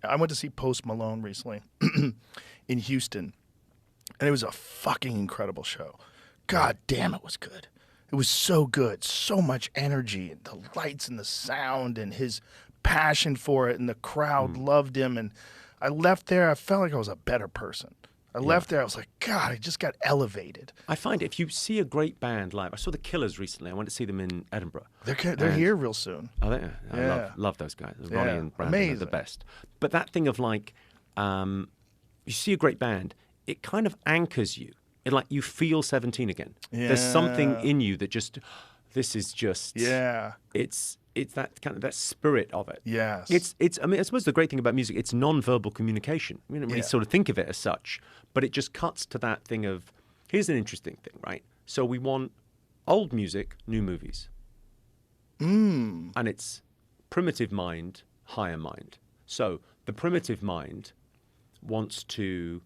I went to see Post Malone recently in Houston, and it was a fucking incredible show. God damn, it was good. It was so good. So much energy, and the lights and the sound and his passion for it, and the crowd loved him. And I left there, I felt like I was a better person. I left there, I was like, God, I just got elevated. I find if you see a great band live, I saw the Killers recently. I went to see them in Edinburgh. They're here real soon. Oh, they? I love those guys. Ronnie and Brandon are the best. But that thing of like, you see a great band, it kind of anchors you. It like you feel 17 again. Yeah. There's something in you that just, this is just, it's that kind of that spirit of it. Yes. It's. I mean, I suppose the great thing about music, it's non-verbal communication. We don't really sort of think of it as such, but it just cuts to that thing of, here's an interesting thing, right? So we want old music, new movies, and it's primitive mind, higher mind. So the primitive mind wants to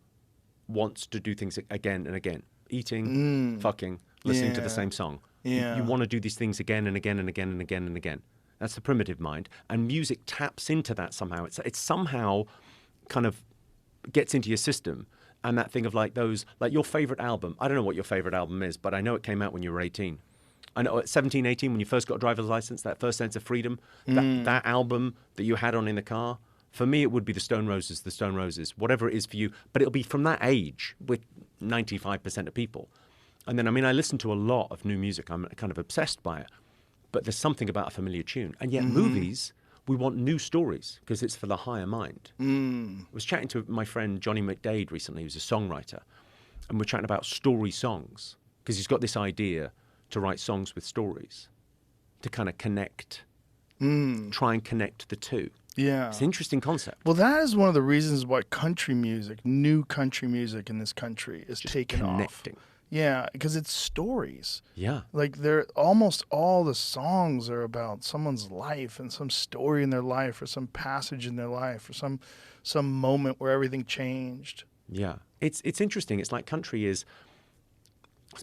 do things again and again, eating, fucking, listening to the same song. Yeah. You want to do these things again and again and again and again and again. That's the primitive mind. And music taps into that somehow. It's somehow kind of gets into your system. And that thing of like those, like your favorite album. I don't know what your favorite album is, but I know it came out when you were 18. I know at 17, 18, when you first got a driver's license, that first sense of freedom, that album that you had on in the car, for me, it would be the Stone Roses, whatever it is for you. But it'll be from that age with 95% of people. And then, I mean, I listen to a lot of new music. I'm kind of obsessed by it. But there's something about a familiar tune. And yet movies, we want new stories because it's for the higher mind. I was chatting to my friend Johnny McDade recently, who's a songwriter. And we're chatting about story songs because he's got this idea to write songs with stories to kind of connect, try and connect the two. Yeah. It's an interesting concept. Well, that is one of the reasons why country music, new country music in this country is Just taken connecting. off. Yeah, because it's stories. Yeah. Like they're almost all the songs are about someone's life and some story in their life or some passage in their life or some moment where everything changed. Yeah. It's interesting. It's like country is,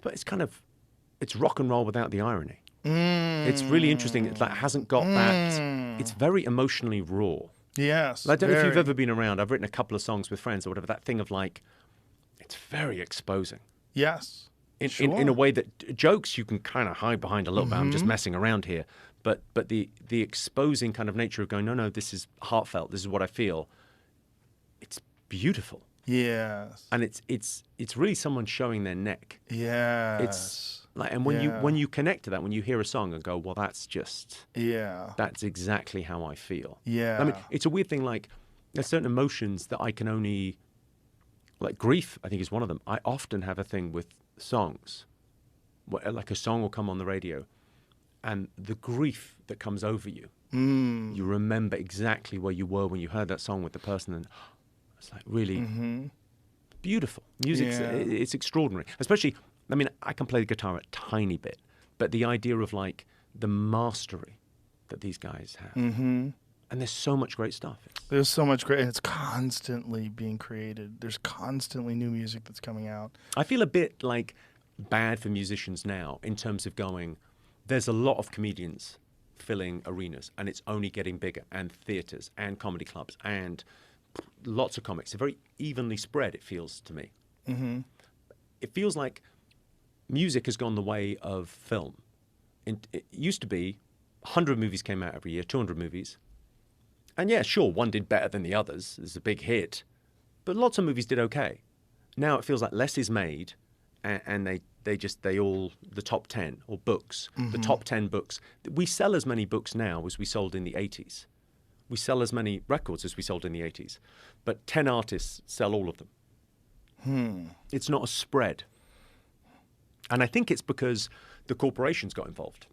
it's kind of, it's rock and roll without the irony. It's really interesting. It like, hasn't got that, it's very emotionally raw. Yes. I don't know if you've ever been around. I've written a couple of songs with friends or whatever. That thing of like, it's very exposing. Yes. In a way that jokes you can kind of hide behind a little bit. I'm just messing around here. But the exposing kind of nature of going, no, this is heartfelt. This is what I feel. It's beautiful. Yes. And it's really someone showing their neck. Yes. It's like, and when you connect to that, when you hear a song and go, well, that's exactly how I feel. Yeah. I mean, it's a weird thing. Like there's certain emotions that I can only, like grief, I think is one of them. I often have a thing with songs, like a song will come on the radio, and the grief that comes over you, you remember exactly where you were when you heard that song with the person, and it's like really beautiful. Music, it's extraordinary. Especially, I mean, I can play the guitar a tiny bit, but the idea of like the mastery that these guys have. And there's so much great stuff. There's so much great, and it's constantly being created. There's constantly new music that's coming out. I feel a bit like bad for musicians now in terms of going, there's a lot of comedians filling arenas, and it's only getting bigger, and theatres and comedy clubs and lots of comics. They're very evenly spread, it feels to me. It feels like music has gone the way of film. It used to be 100 movies came out every year, 200 movies. And yeah, sure, one did better than the others. It's a big hit. But lots of movies did okay. Now it feels like less is made, and they all, the top 10, or books, the top 10 books. We sell as many books now as we sold in the 80s. We sell as many records as we sold in the 80s. But 10 artists sell all of them. It's not a spread. And I think it's because the corporations got involved.